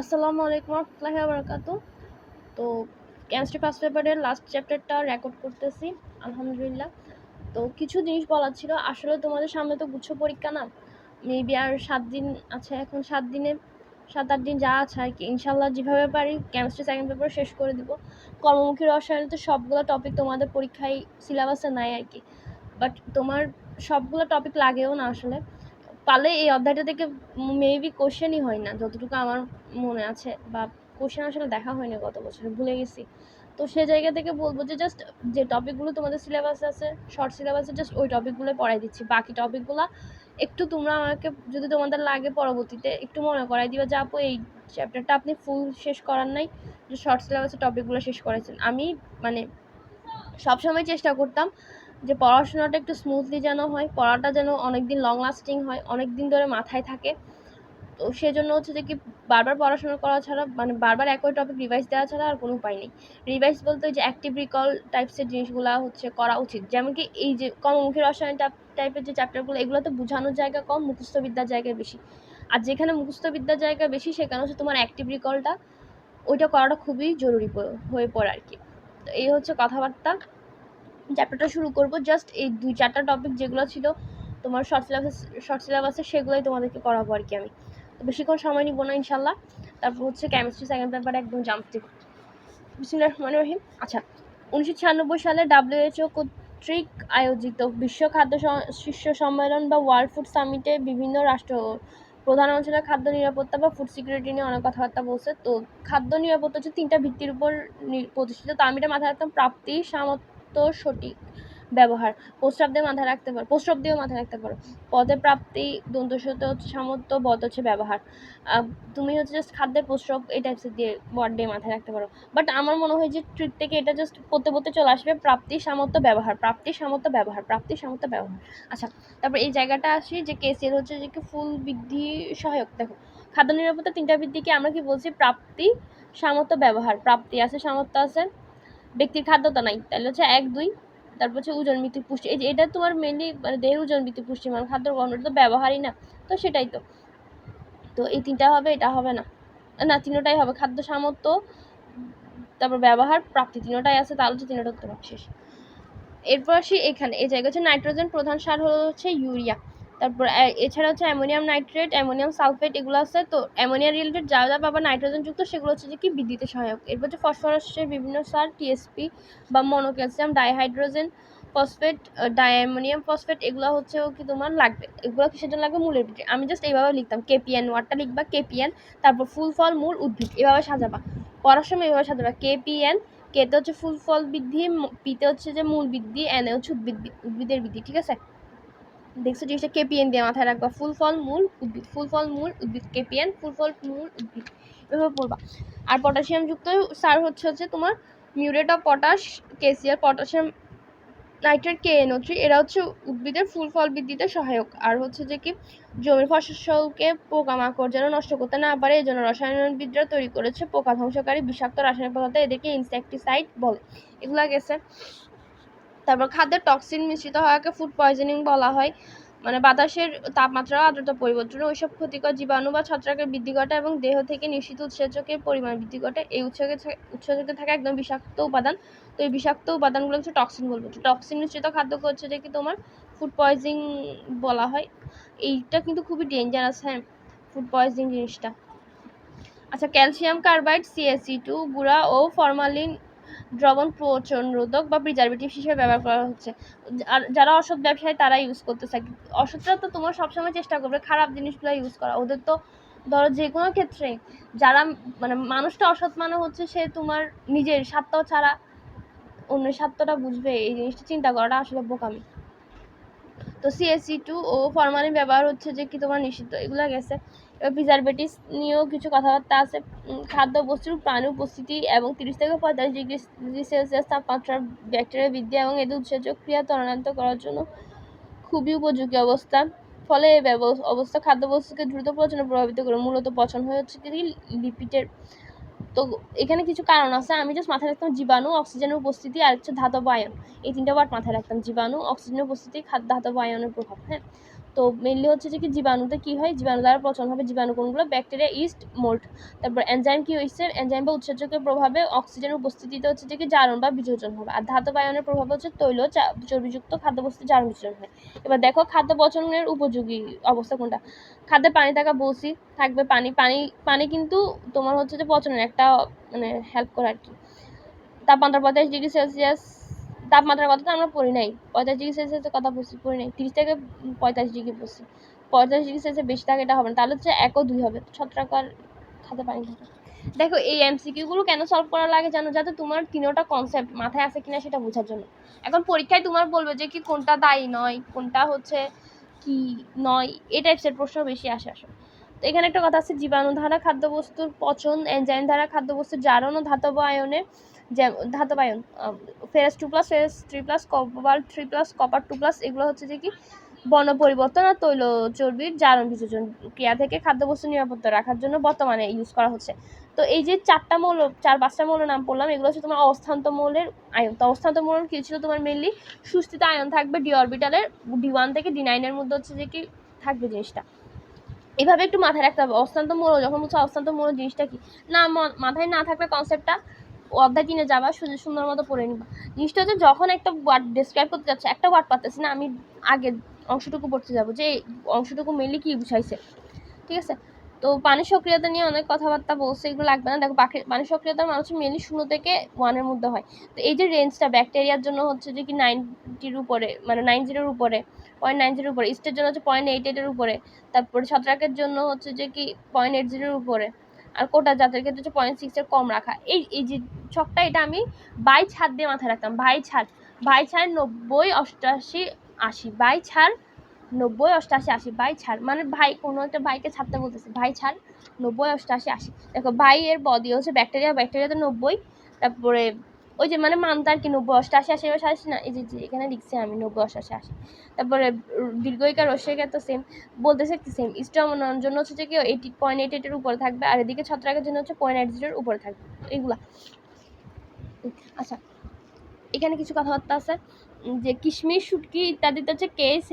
আসসালামু আলাইকুম রহমতুল্লাহি ওয়া বারাকাতুহু। তো কেমিস্ট্রি ফার্স্ট পেপারের লাস্ট চ্যাপ্টারটা রেকর্ড করতেছি আলহামদুলিল্লাহ। তো কিছু জিনিস বলার ছিল। আসলে তোমাদের সামনে তো গুচ্ছ পরীক্ষা না, মেবি আর 7 দিন আছে। এখন 7 দিনে 7-8 দিন যা আছে আর কি, ইনশাল্লাহ যেভাবে পারি কেমিস্ট্রি সেকেন্ড পেপার শেষ করে দিব। কর্মমুখী রসায়নে তো সবগুলো টপিক তোমাদের পরীক্ষায় সিলেবাসে নাই আর কি, বাট তোমার সবগুলো টপিক লাগেও না আসলে। পারলে এই অধ্যায়টা থেকে মেবি কোশ্চেনই হয় না যতটুকু আমার মনে আছে, বা কোশ্চেন আসলে দেখা হয়নি গত বছরে, ভুলে গেছি। তো সে জায়গা থেকে বলবো যে জাস্ট যে টপিকগুলো তোমাদের সিলেবাস আছে, শর্ট সিলেবাসে, জাস্ট ওই টপিকগুলো পড়াই দিচ্ছি। বাকি টপিকগুলো একটু তোমরা আমাকে যদি তোমাদের লাগে পরবর্তীতে একটু মনে করাই দিবা যে আপু এই চ্যাপ্টারটা আপনি ফুল শেষ করার নাই, যে শর্ট সিলেবাসের টপিকগুলো শেষ করেছেন। আমি মানে সবসময় চেষ্টা করতাম যে পড়াশোনাটা একটু স্মুথলি যেন হয়, পড়াটা যেন অনেকদিন লং লাস্টিং হয়, অনেক দিন ধরে মাথায় থাকে। তো সেজন্য হচ্ছে যে কি বারবার পড়াশোনা করা ছাড়া, মানে বারবার একই টপিক রিভাইজ দেওয়া ছাড়া আর কোনো উপায় নেই। রিভাইজ বলতে ওই যে অ্যাক্টিভ রিকল টাইপসের জিনিসগুলো হচ্ছে করা উচিত। যেমন কি এই যে কর্মমুখী রসায়ন টাইপের যে চ্যাপ্টারগুলো, এগুলোতে বোঝানোর জায়গা কম, মুখস্থ বিদ্যার জায়গায় বেশি। আর যেখানে মুখস্থ বিদ্যার জায়গা বেশি সেখানে হচ্ছে তোমার অ্যাক্টিভ রিকলটা ওইটা করাটা খুবই জরুরি হয়ে পড়ে আর কি। তো এই হচ্ছে কথাবার্তা। চ্যাপ্টারটা শুরু করব। জাস্ট এই 2-4টা টপিক যেগুলো ছিল তোমার শর্ট সিলেবাসে সেগুলোই তোমাদেরকে করাবো আর কি আমি। তো বেশিক্ষণ সময় নিব না ইনশাল্লাহ। তারপর হচ্ছে কেমিস্ট্রি সেকেন্ড পেপারে একদম জাম্পতে বিসমিল্লাহির রহমানির রহিম। আচ্ছা, 1996 সালে WHO কর্তৃক আয়োজিত বিশ্ব খাদ্য শীর্ষ সম্মেলন বা ওয়ার্ল্ড ফুড সামিটে বিভিন্ন রাষ্ট্র প্রধান অঞ্চলের খাদ্য নিরাপত্তা বা ফুড সিকিউরিটি নিয়ে অনেক কথাবার্তা বলছে। তো খাদ্য নিরাপত্তা হচ্ছে 3টা ভিত্তির উপর প্রতিষ্ঠিত। তো আমি এটা মাথায় রাখতাম: প্রাপ্তি, সামর্থ্য, সঠিক ব্যবহার। প্রস্রাব মাথায় রাখতে পারো, প্রস্রাব দিয়েও মাথায় রাখতে পারো। পদে প্রাপ্তি, দন্তস্বতে হচ্ছে সামর্থ্য, বদ হচ্ছে ব্যবহার। তুমি হচ্ছে জাস্ট খাদ্যের প্রস্রাব এই টাইপসের দিয়ে ওয়ার্ড দিয়ে মাথায় রাখতে পারো। বাট আমার মনে হয় যে ট্রিক থেকে এটা জাস্ট পড়তে পড়তে চলে আসবে প্রাপ্তি, সামর্থ্য, ব্যবহার, প্রাপ্তি, সামর্থ্য, ব্যবহার, প্রাপ্তি, সামর্থ্য, ব্যবহার। আচ্ছা, তারপর এই জায়গাটা আসি যে কেসিএল হচ্ছে যে কি ফুল বৃদ্ধি সহায়ক। দেখো, খাদ্য নিরাপত্তা 3টা বৃদ্ধিকে আমরা কি বলছি? প্রাপ্তি, সামর্থ্য, ব্যবহার। প্রাপ্তি আছে, সামর্থ্য আছে, ব্যক্তির খাদ্যতা নাই, তাহলে হচ্ছে 1-2। তারপর হচ্ছে ওজন ভিত্তিক পুষ্টি, এই যে এটা তোমার মেনলি মানে দেহের ওজন ভিত্তিক পুষ্টি, মানে খাদ্য গ্রহণ, তো ব্যবহারই না। তো সেটাই তো। তো এই 3টা হবে, এটা হবে না, না 3টাই হবে। খাদ্য, সামর্থ্য, তারপর ব্যবহার, প্রাপ্তি, 3টাই আছে, তাহলে হচ্ছে 3টা উত্তর শেষ। এরপর আসি এখানে, এই জায়গা হচ্ছে নাইট্রোজেন, প্রধান সার হচ্ছে ইউরিয়া। তারপর এছাড়া হচ্ছে অ্যামোনিয়াম নাইট্রেট, অ্যামোনিয়াম সালফেট, এগুলো আছে। তো অ্যামোনিয়া রিলেটেড যা যা পাবা নাইট্রোজেন যুক্ত, সেগুলো হচ্ছে যে কি বৃদ্ধিতে সহায়ক। এরপর হচ্ছে ফসফরাসের বিভিন্ন সার, টিএসপি বা মনোক্যালসিয়াম ডাইহাইড্রোজেন ফসফেট, ডাইঅ্যামোনিয়াম ফসফেট, এগুলো হচ্ছে কি তোমার লাগবে। এগুলো কিসের জন্য লাগবে? মূলের ভিত্তি। আমি জাস্ট এইভাবে লিখতাম, কেপিএন ওয়ার্ডটা লিখবা, কেপিএন, তারপর ফুল ফল মূল উদ্ভিদ, এভাবে সাজাবা। পড়ার সময় এভাবে সাজাবা, কেপিএন। কেতে হচ্ছে ফুল ফল বৃদ্ধি, পিতে হচ্ছে যে মূল বৃদ্ধি, এনে হচ্ছে উদ্ভিদের বৃদ্ধি। ঠিক আছে, দেখছো জিনিসটা কেপিএন দিয়ে মাথায় রাখবা, ফুল ফল মূল উদ্ভিদ, ফুল ফল মূল উদ্ভিদ, কেপিএন, ফুল ফল মূল উদ্ভিদ, এভাবে পড়বা। আর পটাশিয়াম যুক্ত সার হচ্ছে তোমার muriate of potash, KCR, potassium nitrate, KNO3, এরা হচ্ছে উদ্ভিদের ফুল ফল বৃদ্ধিতে সহায়ক। আর হচ্ছে যে কি জমির ফসলকে পোকামাকড় যেন নষ্ট করতে না পারে, এই জন্য রসায়নবিদরা তৈরি করেছে পোকা ধ্বংসকারী বিষাক্ত রাসায়নিক পদার্থ, এদেরকে ইনসেক্টিসাইড বলে। এগুলা গেছে। তারপর খাদ্যের টক্সিন মিশ্রিত হওয়াকে ফুড পয়জনিং বলা হয়। মানে বাতাসের তাপমাত্রা, আর্দ্রতা পরিবর্তনে ওইসব ক্ষতিকর জীবাণু বা ছত্রাকের বৃদ্ধি ঘটে এবং দেহ থেকে নিঃসৃত উৎসেচকের পরিমাণ বৃদ্ধি ঘটে। এই উৎসেচকে থাকে একদম বিষাক্ত উপাদান। তো এই বিষাক্ত উপাদানগুলো হচ্ছে টক্সিন বলবো। টক্সিন মিশ্রিত খাদ্যকে হচ্ছে যে কি তোমার ফুড পয়জনিং বলা হয়। এইটা কিন্তু খুবই ডেঞ্জারাস, হ্যাঁ, ফুড পয়জনিং জিনিসটা। আচ্ছা, ক্যালসিয়াম কার্বাইড, CaC2 গুঁড়া ও ফরমালিন দ্রবণ পচন রোধক বা প্রিজারভেটিভ হিসেবে ব্যবহার করা হচ্ছে। আর যারা অসৎ ব্যবসায়ী তারা ইউজ করতেছে। অসৎরা তো তোমার সবসময় চেষ্টা করবে খারাপ জিনিসগুলো ইউজ করা। ওদের তো ধরো যে কোনো ক্ষেত্রে যারা মানে মানুষটা অসৎ মানে হচ্ছে সে তোমার নিজের স্বার্থ ছাড়া অন্যের স্বার্থটা বুঝবে, এই জিনিসটা চিন্তা করাটা আসলে বোকামি। তো CaC2 ও ফরমালিন ব্যবহার হচ্ছে যে কি তোমার নিষিদ্ধ, এগুলো গেছে। এবার প্রিজারভেটিভস নিয়েও কিছু কথাবার্তা আছে। খাদ্য বস্তুর প্রাণী উপস্থিতি এবং 30 থেকে 45 ডিগ্রি সেলসিয়াস তাপমাত্রার ব্যাকটেরিয়া বৃদ্ধি এবং এদের উৎসেচক ক্রিয়া ত্বরান্বিত করার জন্য খুবই উপযোগী অবস্থা। ফলে এই অবস্থা খাদ্যবস্তুকে দ্রুত পচনে প্রভাবিত করে, মূলত পচন হয়ে হচ্ছে কি লিপিডের। তো এখানে কিছু কারণ আছে, আমি জাস্ট মাথায় রাখতাম জীবাণু, অক্সিজেনের উপস্থিতি আর হচ্ছে ধাতব আয়ন। এই 3টা ওয়ার্ড মাথায় রাখতাম: জীবাণু, অক্সিজেনের উপস্থিতি, ধাতব আয়নের প্রভাব। হ্যাঁ, তো মেনলি হচ্ছে যে কি জীবাণুতে কি হয়, জীবাণু দ্বারা পচন হবে। জীবাণু কোনগুলো? Bacteria, east, mould. তারপর এনজাইম কি হয়েছে, এনজাইম বা উৎসেচকের প্রভাবে অক্সিজেনের উপস্থিতিতে হচ্ছে যে কি জারণ বা বিযোজন হবে। আর ধাতব আয়নের প্রভাবে হচ্ছে তৈল চর্বিযুক্ত খাদ্যবস্তু জারণ বিচরণ হয়। এবার দেখো খাদ্য পচনের উপযোগী অবস্থা কোনটা। খাদ্যে পানি থাকা বসি থাকবে, পানি কিন্তু তোমার হচ্ছে যে পচনের একটা মানে হেল্প করে আর কি। তাপমাত্রা 45°C, তাপমাত্রার কথা তো আমরা পড়ি নাই, 45°C কথা পড়ি নাই, 30 থেকে 45° পড়ছি। 45°C বেশি থাকে এটা হবে না, তাহলে হচ্ছে 1 ও 2 হবে। ছত্রাকার খাদ্যে পানি থাকে। দেখো এই এমসিকিউ গুলো কেন সলভ করা লাগে জানো? যাতে তোমার তিনোটা কনসেপ্ট মাথায় আছে কিনা সেটা বোঝার জন্য। এখন পরীক্ষায় তোমার বলবে যে কি কোনটা দায়ী নয়, কোনটা হচ্ছে কি নয়, এই টাইপসের প্রশ্ন বেশি আসে আসলে। তো এখানে একটা কথা আছে, জীবাণু দ্বারা খাদ্যবস্তুর পচন, এনজাইম দ্বারা খাদ্যবস্তুর জারণ ও ধাতব আয়নে, ধাতব ion ferrous 2+, ferrous 3+, copper 3+, copper 2+, এগুলো হচ্ছে যে কি বর্ণ পরিবর্তন আর তৈল চর্বির জারণ বিযোজন ক্রিয়া থেকে খাদ্যবস্তু নিরাপদ রাখার জন্য বর্তমানে ইউজ করা হচ্ছে। তো এই যে 4-5টা মৌলের নাম বললাম, এগুলো হচ্ছে তোমার অবস্থান্ত মৌলের আয়ন। তো অবস্থান্ত মৌল কি ছিল তোমার? মেনলি সুস্থিত আয়ন থাকবে ডি অরবিটালের D1 থেকে D9 এর মধ্যে হচ্ছে যে কি থাকবে জিনিসটা। এভাবে একটু মাথায় রাখতে হবে। অবস্থান্ত মৌল যখন বলছো অবস্থান্ত মৌল জিনিসটা কি না, মাথায় না থাকলে কনসেপ্টটা অধ্যায় 3 যাবা, সুন্দর মতো পড়ে নিবা। জিনিসটা হচ্ছে যখন একটা ওয়ার্ড ডিসক্রাইব করতে যাচ্ছে, একটা ওয়ার্ড পাচ্ছি না, আমি আগের অংশটুকু পড়তে যাবো যে অংশটুকু মেনলি কি বুঝাইছে, ঠিক আছে? তো পানি সক্রিয়তা নিয়ে অনেক কথাবার্তা বলছে, এগুলো লাগবে না। দেখো পানি সক্রিয়তার মানুষ মেনলি 0 থেকে 1 এর মধ্যে হয়। তো এই যে রেঞ্জটা ব্যাকটেরিয়ার জন্য হচ্ছে যে কি 90 উপরে, মানে 90 উপরে, 0.90 উপরে, ইস্টের জন্য হচ্ছে 0.88 এর উপরে, তারপরে ছত্রাকের জন্য হচ্ছে যে কি 0.80 উপরে, আর কোটা জাতের ক্ষেত্রে হচ্ছে 0.6 এর কম রাখা। এই যে ছকটা, এটা আমি বাই ছাড় দিয়ে মাথায় রাখতাম। বাই ছাড় 90, 88, 80, বাই ছাড় 90, 88, 80, বাই ছাড় মানে ভাই কোনো একটা ভাইকে ছাড়তে বলতেছে, ভাই ছাড় 90, 88, 80। দেখো ভাই এর বডি হচ্ছে ব্যাকটেরিয়াতে 90, তারপরে ওই যে মানে মানটা আর কি 90, 88, 80, 80 না, এই যে এখানে লিখছি আমি 90, 88, 80। তারপরে দীর্ঘইকার রস্যইকার তো সেম বলতেছে, কি সেম। স্ট্রমনের জন্য হচ্ছে যে কি 0.88 এর উপরে থাকবে, আর এদিকে ছত্রাকের জন্য হচ্ছে 0.80 এর উপরে থাকবে। এইগুলা আচ্ছা। এখানে কিছু কথাবার্তা আছে যে কিশমিশ, শুটকি ইত্যাদিতে হচ্ছে কেস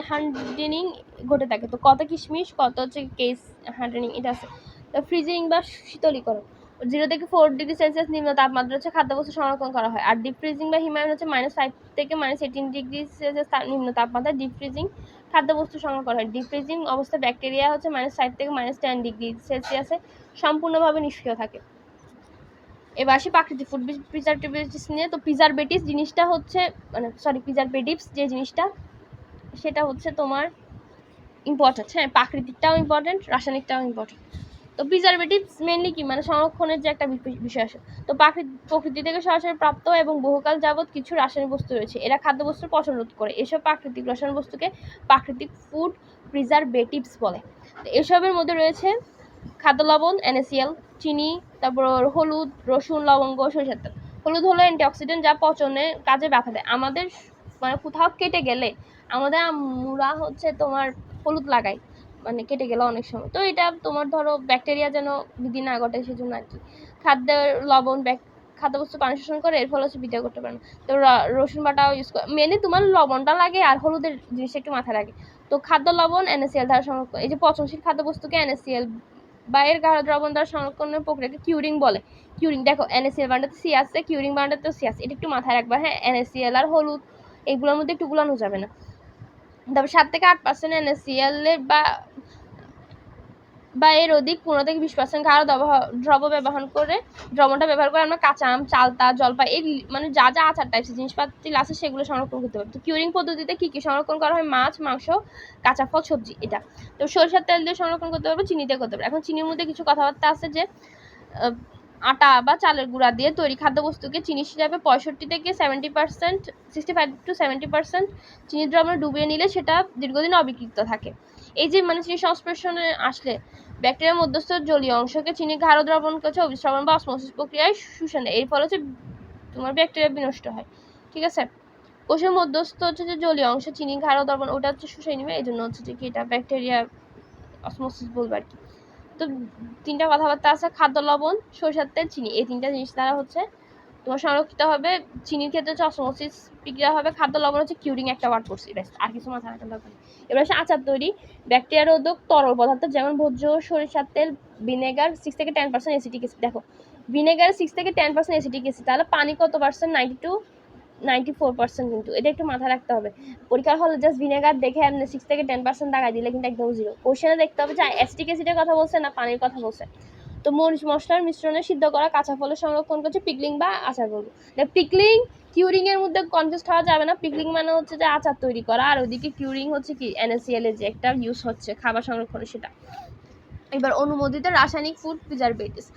হার্ডেনিং ঘটে থাকে। তো কত কিশমিশ, কত হচ্ছে কেস হার্ডেনিং, এটা আছে। তো ফ্রিজিং বা শীতলীকরণ 0 থেকে 4°C নিম্ন তাপমাত্রা হচ্ছে খাদ্যবস্তু সংরক্ষণ করা হয়। আর ডিপ ফ্রিজিং বা হিমায়ন হচ্ছে -5 থেকে -18°C নিম্ন তাপমাত্রায় ডিপ ফ্রিজিং খাদ্যবস্তু সংরক্ষণ করা হয়। ডিপ ফ্রিজিং অবস্থায় ব্যাকটেরিয়া হচ্ছে -5 থেকে -10°C সম্পূর্ণভাবে নিষ্ক্রিয় থাকে। এবার আসি প্রাকৃতিক ফুড প্রিজারভেটিভস নিয়ে। তো প্রিজারভেটিভস জিনিসটা হচ্ছে প্রিজারভেটিভস যে জিনিসটা, সেটা হচ্ছে তোমার ইম্পর্টেন্ট। হ্যাঁ, প্রাকৃতিকটাও ইম্পর্টেন্ট, রাসায়নিকটাও ইম্পর্টেন্ট। তো প্রিজারভেটিভস মেনলি কি, মানে সংরক্ষণের যে একটা বিষয় আছে। তো প্রকৃতি থেকে সরাসরি প্রাপ্ত এবং বহুকাল যাবৎ কিছু রাসায়নিক বস্তু রয়েছে, এরা খাদ্যবস্তুর পচন রোধ করে। এসব প্রাকৃতিক রসায়ন বস্তুকে প্রাকৃতিক ফুড প্রিজারভেটিভস বলে। তো এসবের মধ্যে রয়েছে খাদ্য লবণ, NaCl, চিনি, তারপর হলুদ, রসুন, লবঙ্গ, সরিষার তেল। হলুদ হলো অ্যান্টিঅক্সিডেন্ট, যা পচনের কাজে বাধা দেয়। আমাদের মানে কোথাও কেটে গেলে আমাদের আম্মুরা হচ্ছে তোমার হলুদ লাগায়, মানে কেটে গেলে অনেক সময়। তো এটা তোমার ধরো ব্যাকটেরিয়া যেন বৃদ্ধি না ঘটে সেজন্য আর কি। খাদ্যের লবণ খাদ্যবস্তু পানি শোষণ করে, এর ফলে হচ্ছে বৃদ্ধি করতে পারে না। তো রসুন বাটাও ইউজ করে। মেনলি তোমার লবণটা লাগে আর হলুদের জিনিসটা একটু মাথায় লাগে। তো খাদ্য লবণ NaCl দ্বারা সংরক্ষণ, এই যে পচনশীল খাদ্যবস্তুকে NaCl বা এর গাঢ় দ্রবণ দ্বারা সংরক্ষণের প্রক্রিয়াকে কিউরিং বলে। কিউরিং, দেখো NaCl বান্ডাতে সি আছে, কিউরিং বান্ডাতেও সি আছে, এটা একটু মাথায় রাখবা। হ্যাঁ, NaCl আর হলুদ এগুলোর মধ্যে একটু গুলানো যাবে না। তারপর 7 থেকে 8% NaCl এর বা এর অধিক 15 থেকে 20% গাঢ় দ্রবণটা ব্যবহার করে আমরা কাঁচা আম, চালতা, জলপাই, এই মানে যা যা আচার টাইপের জিনিসপাতি আছে সেগুলো সংরক্ষণ করতে পারবে। তো কিউরিং পদ্ধতিতে কি কি সংরক্ষণ করা হয়? মাছ, মাংস, কাঁচা ফল, সবজি, এটা। তো সরিষার তেল দিয়ে সংরক্ষণ করতে পারবে, চিনি দিয়ে করতে পারবে। এখন চিনির মধ্যে কিছু কথাবার্তা আছে যে আটা বা চালের গুঁড়া দিয়ে তৈরি খাদ্যবস্তুকে চিনি হিসাবে 65 থেকে 70%, 65 to 70% চিনি দ্রবণে ডুবিয়ে নিলে সেটা দীর্ঘদিন অবিকৃত থাকে। এই যে মানে চিনি সংস্পর্শনে আসলে ব্যাকটেরিয়ার মধ্যস্থ জলীয় অংশকে চিনি গাঢ় দ্রবণ করছে অভিস্রবণ বা অসমোসিস প্রক্রিয়ায় শুষে নেয়। এর ফলে হচ্ছে তোমার ব্যাকটেরিয়া বিনষ্ট হয়, ঠিক আছে? কোষের মধ্যস্থ হচ্ছে যে জলীয় অংশ চিনি গাঢ় দ্রবণ, ওটা হচ্ছে শুষে নেবে, এই জন্য হচ্ছে যে কি এটা ব্যাকটেরিয়া অসমোসিস বলবো আর কি। তো 3টা কথাবার্তা আছে, খাদ্য লবণ, সরিষার তেল, চিনি, এই 3টা জিনিস দ্বারা হচ্ছে তোমার সংরক্ষিত হবে। চিনির ক্ষেত্রে হচ্ছে অসমোসিস বিক্রিয়া হবে। খাদ্য লবণ হচ্ছে কিউরিং একটা ওয়ার্ড করছি, ব্যাস আর কিছু মাথা রাখার দরকার নেই। এবার হচ্ছে আচার তৈরি। ব্যাকটেরিয়া রোধক তরল পদার্থ যেমন ভোজ্য সরিষার তেল, ভিনেগার 6 থেকে 10% অ্যাসিটিক অ্যাসিড। দেখো ভিনেগার 6 থেকে 10% অ্যাসিটিক অ্যাসিড, তাহলে পানি কত পার্সেন্ট? 94%। কিন্তু এটা একটু মাথায় রাখতে হবে। পরীক্ষার হলে জাস্ট ভিনেগার দেখে এমনি 6 থেকে 10% দাগাই দিলে কিন্তু একদম জিরো। কোশ্চেনে দেখতে হবে যে অ্যাসিটিক অ্যাসিডের কথা বলছে না পানির কথা বলছে। তো মরিচ মশলার মিশ্রণে সিদ্ধ করা কাঁচা ফলের সংরক্ষণ করছে পিকলিং বা আচার বলবো। পিকলিং কিউরিং এর মধ্যে কনফিউজ হওয়া যাবে না। পিকলিং মানে হচ্ছে যে আচার তৈরি করা, আর ওইদিকে কিউরিং হচ্ছে কি NaCl এর যে একটা ইউজ হচ্ছে খাবার সংরক্ষণে সেটা। এবার অনুমোদিত রাসায়নিক ফুড প্রিজারভেটিভস,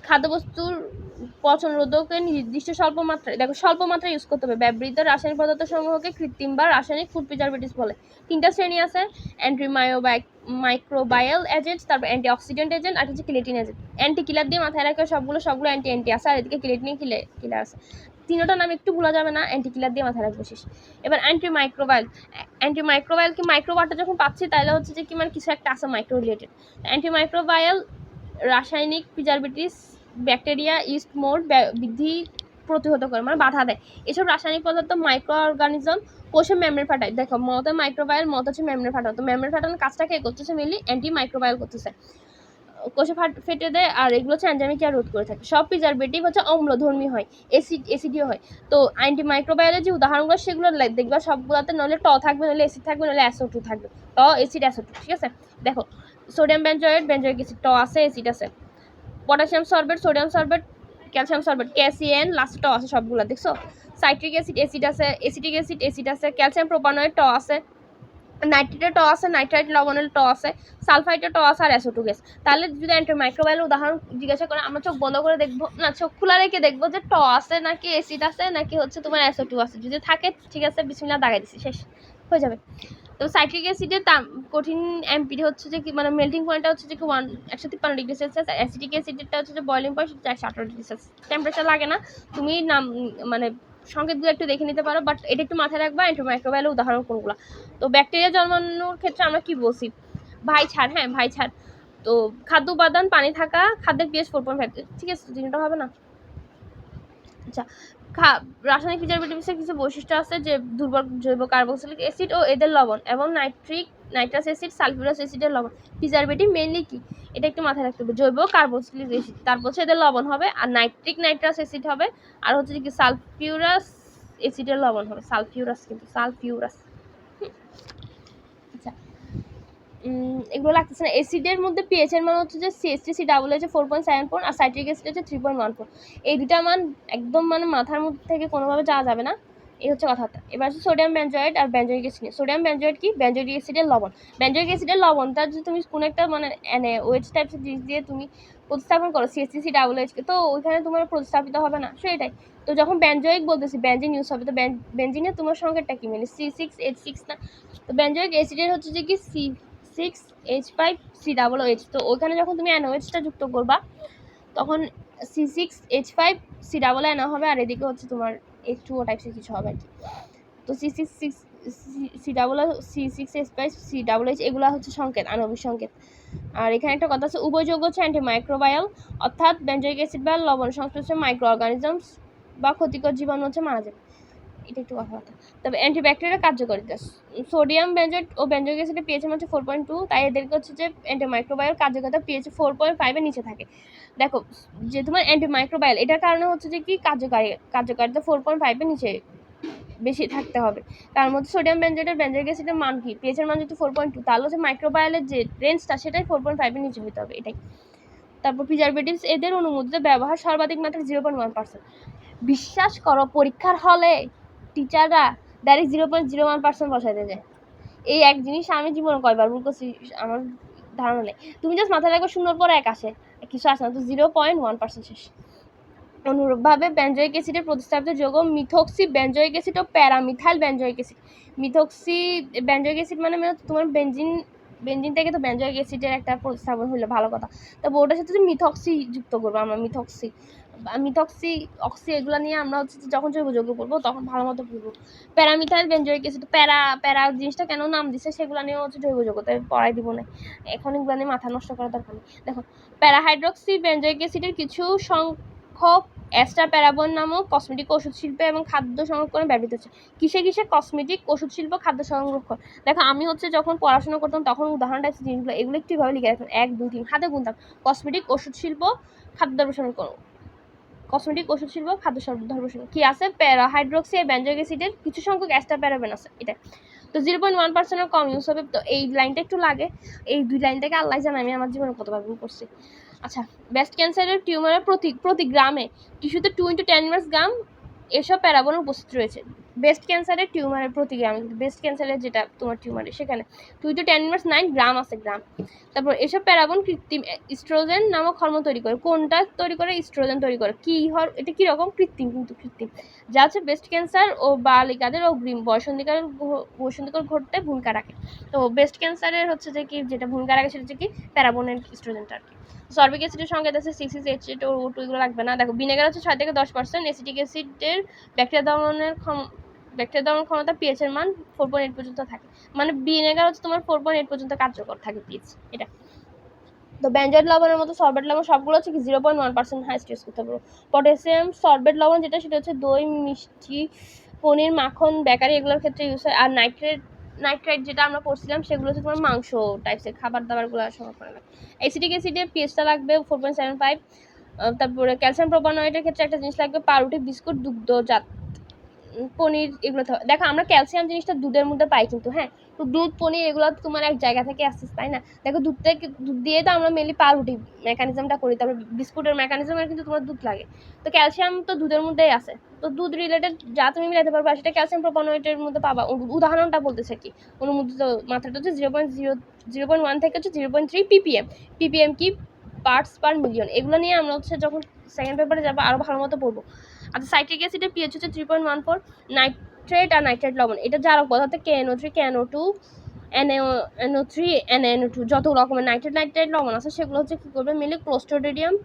খাদ্যবস্তুর পচন রোধকে নির্দিষ্ট স্বল্প মাত্রায়, দেখো স্বল্প মাত্রায় ইউজ করতে হবে। ব্যবহৃত রাসায়নিক পদার্থ সমূহকে কৃত্রিম বা রাসায়নিক ফুড প্রিজারভেটিভস বলে। তিনটা শ্রেণী আছে, মাইক্রোবায়াল এজেন্ট, তারপর অ্যান্টিঅক্সিডেন্ট এজেন্ট, আর হচ্ছে কিলেটিন এজেন্ট। অ্যান্টি কিলার দিয়ে মাথায় রাখে সবগুলো অ্যান্টি আছে, আর এদিকে কিলেটিন কিলার আছে। তিনটা নাম একটু ভুলা যাবে না, অ্যান্টি কিলার দিয়ে মাথায় রাখবো শেষ। এবার অ্যান্টিমাইক্রোবায়াল কি মাইক্রোবারটা যখন পাচ্ছি তাহলে হচ্ছে যে কি মানে কিছু একটা আছে মাইক্রো রিলেটেড। অ্যান্টিমাইক্রোবায়াল রাসায়নিক প্রিজারভেটিভস ব্যাকটেরিয়া ইস্ট মোড বৃদ্ধি প্রতিহত করে, মানে বাধা দেয়। এসব রাসায়নিক পদার্থ মাইক্রো অর্গানিজম কোষে মেমব্রেন ফাটায়। দেখো মত মাইক্রোবায়াল, মত হচ্ছে মেমব্রেন ফাটানো। তো মেমব্রেন ফাটানোর কাজটা কে করতেছে? মেনলি অ্যান্টিমাইক্রোবায়াল করতেছে, কোষে ফেটে দেয়, আর এগুলো হচ্ছে এনজাইমিক ক্রিয়া রোধ করে থাকে। সব প্রিজারভেটিভ হচ্ছে অম্লধর্মী হয়, অ্যাসিডীয় হয়। তো অ্যান্টিমাইক্রোবায়ালের যে উদাহরণগুলো সেগুলো দেখবা সবগুলোতে নইলে ট থাকবে, নইলে অ্যাসিড থাকবে, নইলে SO2 থাকবে। ট অ্যাসিড SO2, ঠিক আছে। দেখো সোডিয়াম বেঞ্জয়েড অ্যাসিড, ট আছে অ্যাসিড আছে। Potassium sorbate, sodium sorbate, calcium sorbate, KCN last ট আছে সবগুলো, দেখছো। সাইট্রিক অ্যাসিড অ্যাসিড আছে, অ্যাসিটিক অ্যাসিড আছে, ক্যালসিয়াম প্রোপানয়েড ট আছে, নাইট্রেটে ট আছে, নাইট্রাইট লবণের ট আছে, সালফাইটে ট আছে, আর SO2 গ্যাস। তাহলে যদি অ্যান্টিমাইক্রোবায়ালের উদাহরণ জিজ্ঞাসা করে আমরা চোখ বন্ধ করে দেখবো না, চোখ খোলা রেখে দেখবো যে ট আছে নাকি অ্যাসিড আছে নাকি হচ্ছে তোমার SO2 আছে। যদি থাকে ঠিক আছে, বিসমিল্লাহ দাগাই দিছি, শেষ হয়ে যাবে। তো সাইট্রিক অ্যাসিডের কঠিন এমপিডি হচ্ছে যে কি মানে মেল্টিং পয়েন্টটা হচ্ছে যে কি 153 ডিগ্রি সেলসিয়াস। অ্যাসিটিক অ্যাসিডেরটা হচ্ছে যে boiling point 118 degree Celsius. Temperature লাগে না, তুমি নাম মানে সংকেতগুলো একটু দেখে নিতে পারো, বাট এটা একটু মাথায় রাখবা অ্যান্টিমাইক্রোবায়ালের উদাহরণ কোনগুলো। তো ব্যাকটেরিয়া জন্মানোর ক্ষেত্রে আমরা কি বলছি? ভাই ছাড়। তো খাদ্য উপাদান পানি থাকা, খাদ্যের pH 4.5, ঠিক আছে, তিনটা হবে না। আচ্ছা, রাসায়নিক প্রিজারভেটিভসের কিছু বৈশিষ্ট্য আছে, যে দুর্বল জৈব কার্বক্সিলিক অ্যাসিড ও এদের লবণ, এবং নাইট্রাস অ্যাসিড, সালফিউরাস অ্যাসিডের লবণ। প্রিজারভেটিভ মেইনলি কি এটা একটু মাথায় রাখতে হবে, জৈব কার্বক্সিলিক অ্যাসিড, তারপর হচ্ছে এদের লবণ হবে, আর নাইট্রাস অ্যাসিড হবে, আর হচ্ছে কি সালফিউরাস অ্যাসিডের লবণ হবে, সালফিউরাস। আচ্ছা, এগুলো লাগতেছে না। অ্যাসিডের মধ্যে pH এর মান হচ্ছে যে CH3COOH 4.74, আর সাইট্রিক অ্যাসিড হচ্ছে 3.14। এই দুটা মান একদম মানে মাথার মধ্যে থেকে কোনোভাবে যাওয়া যাবে না, এই হচ্ছে কথাটা। এবার হচ্ছে সোডিয়াম বেঞ্জয়েড আর বেঞ্জয়িক অ্যাসিড। সোডিয়াম বেঞ্জয়েড কি? বেঞ্জয়িক অ্যাসিডের লবণ। বেঞ্জয়িক অ্যাসিডের লবণটা যদি তুমি কোনো একটা মানে NaOH টাইপের জিনিস দিয়ে তুমি প্রতিস্থাপন করো CH3COOH কে, তো ওইখানে তোমার প্রতিস্থাপিত হবে না, সেটাই। তো যখন বেঞ্জয়িক বলতেছি বেঞ্জিন ইউজ হবে, তো বেঞ্জিনে তোমার সংকেতটা কি মানে C6H6 না। তো বেঞ্জয়িক অ্যাসিডের হচ্ছে যে কি C6H5COOH। তো ওইখানে যখন তুমি NOH টা যুক্ত করবা তখন C6H5COOH হবে, আর এদিকে হচ্ছে তোমার H2O টাইপসের কিছু হবে আর কি। তো C6H5COOH এগুলো হচ্ছে সংকেত, আণবিক সংকেত। আর এখানে একটা কথা আছে, উভয় যৌগ হচ্ছে অ্যান্টিমাইক্রোবায়াল, অর্থাৎ বেঞ্জয়িক অ্যাসিড বা লবণ সংশ্লিষ্ট মাইক্রো অর্গানিজমস বা ক্ষতিকর জীবাণু হচ্ছে মারা যাবে। এটা একটু কথাবার্তা। তবে অ্যান্টিব্যাকটেরিয়াল কার্যকারিতা, সোডিয়াম বেঞ্জয়েড ও বেঞ্জয়িক অ্যাসিডের pH হচ্ছে 4.2, তাই এদেরকে হচ্ছে যে অ্যান্টিমাইক্রোবায়াল কার্যকারিতা pH 4.5 এর নিচে থাকে। দেখো যে তোমার অ্যান্টিমাইক্রোবায়াল এটার কারণে হচ্ছে যে কি কার্যকারিতা 4.5 এর নিচে বেশি থাকতে হবে। তার মধ্যে সোডিয়াম বেঞ্জয়েডের বেঞ্জয়িক অ্যাসিডের মান কি? pH এর মান যদি 4.2, তাহলে হচ্ছে মাইক্রোবায়ালের যে রেঞ্জটা সেটাই 4.5 এর নিচে হতে হবে, এটাই। তারপর প্রিজারভেটিভস এদের অনুমোদিত ব্যবহার সর্বাধিক মাত্রা 0.1%। বিশ্বাস করো পরীক্ষার হলে টিচাররা ডাইরেক্ট 0.01% বসাইতে যায়। এই এক জিনিস আমি জীবনে কয়বার ভুল করছি আমার ধারণা নেই। তুমি জাস্ট মাথায় রাখো 0 পরে 1 আসে, কিছু আসে না, তো 0.1% শেষ। অনুরূপভাবে বেঞ্জয়িক অ্যাসিডের প্রতিস্থাপিত যৌগ মিথক্সি বেঞ্জয়িক অ্যাসিড ও paramethyl benzoic acid. Methoxy benzoic acid মানে তোমার বেঞ্জিন থেকে তো বেঞ্জয়িক অ্যাসিডের একটা প্রতিস্থাপন হলো, ভালো কথা। তবে ওটার সাথে মিথক্সি যুক্ত করবো আমরা, মিথক্সি অক্সি এগুলো নিয়ে আমরা হচ্ছে যখন জৈব যৌগ করবো তখন ভালো মতো পড়বো। প্যারামিথাইল বেঞ্জয়িক অ্যাসিড, প্যারা জিনিসটা কেন নাম দিছে সেগুলো নিয়ে হচ্ছে জৈব যৌগ, তাই পড়াই দিব না এখন, এগুলো নিয়ে মাথা নষ্ট করার দরকার নেই। দেখো প্যারাহাইড্রক্সি বেঞ্জয়িক অ্যাসিডের কিছু সংখ্যক অ্যাস্টাপ্যারাবোন নামক কসমেটিক ওষুধ শিল্পে এবং খাদ্য সংরক্ষণে ব্যবহৃত হচ্ছে। কিসে কিসে? কসমেটিক, ওষুধ শিল্প, খাদ্য সংরক্ষণ। দেখো আমি হচ্ছে যখন পড়াশোনা করতাম তখন উদাহরণ টাইপস জিনিসগুলো এগুলো একটুভাবে লিখে রাখতাম, 1 2 3 হাতে গুনতাম। কসমেটিক, ওষুধ শিল্প, খাদ্য সংরক্ষণ, কসমেটিক, ওষুধ শিল্প, খাদ্য সংরক্ষণ। কি আছে? হাইড্রোক্সি বেঞ্জোইক অ্যাসিডের কিছু সংখ্যক অ্যাস্টাপ্যারাবেন আছে, এটা তো 0.1% কম ইউজ হবে। তো এই লাইনটা একটু লাগে, এই 2 লাইন থেকে আল্লাহ জানে আমি আমার জীবনে কতবার ভুল করছি। আচ্ছা, ব্রেস্ট ক্যান্সারের টিউমারের প্রতি গ্রামে টিস্যুতে 2 × 10 গ্রাম এসব প্যারাবোন উপস্থিত রয়েছে। ব্রেস্ট ক্যান্সারের টিউমারের প্রতি গ্রামে, ব্রেস্ট ক্যান্সারের যেটা তোমার টিউমারে সেখানে 2 × 10⁻৯ গ্রাম আছে, গ্রাম। তারপর এসব প্যারাবোন কৃত্রিম ইস্ট্রোজেন নামক হরমোন তৈরি করে। কোনটা তৈরি করে? ইস্ট্রোজেন তৈরি করে। কি এটা কীরকম? কৃত্রিম, কিন্তু কৃত্রিম, যা হচ্ছে ব্রেস্ট ক্যান্সার ও বালিকাদের অগ্রিম বয়সন্ধিকাল ঘটতে ভূমিকা রাখে। তো ব্রেস্ট ক্যান্সারের হচ্ছে যে কি যেটা ভূমিকা রাখে সেটা হচ্ছে কি প্যারাবোনের ইস্ট্রোজেনটা আর কি। সরবিক অ্যাসিডের সঙ্গে আছে 6H8O2, এগুলো লাগবে না। দেখো ভিনেগার হচ্ছে 6 থেকে 10%, অ্যাসিটিক অ্যাসিডের ব্যাকটেরিয়া দমন ক্ষমতা pH এর মান 4.8 পর্যন্ত থাকে। মানে ভিনেগার হচ্ছে তোমার 4.8 পর্যন্ত কার্যকর থাকে pH, এটা। তো বেঞ্জয়েড লবণের মতো সরবেট লবণ সবগুলো হচ্ছে কি 0.1% হাইস্ট ইউজ করতে পারবো। পটাশিয়াম সরবেট লবণ যেটা সেটা হচ্ছে দই, মিষ্টি, পনির, মাখন, বেকারি এগুলোর ক্ষেত্রে ইউজ হয়। আর নাইট্রেট যেটা আমরা পড়ছিলাম সেগুলো হচ্ছে তোমার মাংস টাইপসের খাবার দাবারগুলো সংরক্ষণ করে। অ্যাসিটিক অ্যাসিডের pH-টা লাগবে 4.75। তারপরে ক্যালসিয়াম প্রোপানয়েডের ক্ষেত্রে একটা জিনিস লাগবে, পাউরুটি, বিস্কুট, দুগ্ধজাত পনির এগুলো। দেখো আমরা ক্যালসিয়াম জিনিসটা দুধের মধ্যে পাই কিন্তু, হ্যাঁ, তো দুধ, পনির এগুলো তোমার এক জায়গা থেকে আসছে, তাই না? দেখো দুধ দিয়ে তো আমরা মেনলি পাউরুটি মেকানিজমটা করি, তারপর বিস্কুটের মেকানিজমের কিন্তু তোমার দুধ লাগে। তো ক্যালসিয়াম তো দুধের মধ্যেই আছে, তো দুধ রিলেটেড যা তুমি মিলাতে পারবে সেটা ক্যালসিয়াম প্রোপানয়েডের মধ্যে পাবা। উদাহরণটা বলতেছে কি, অনুমোদিত মাত্রাটা হচ্ছে 0.1 থেকে হচ্ছে 0.3 ppm। ppm কি? Parts per million. এগুলো নিয়ে আমরা হচ্ছে যখন সেকেন্ড পেপারে যাবো আরও ভালো মতো পড়বো। আচ্ছা, সাইট্রিক অ্যাসিডের pH হচ্ছে 3.14। নাইট্রেট আর নাইট্রেট লবণ এটা জারক পদার্থ KNO3, KNO2, NaNO3, NaNO2 যত রকমের নাইট্রেট লবণ আছে সেগুলো হচ্ছে কী করবে? মিলে ক্লোস্ট্রিডিয়াম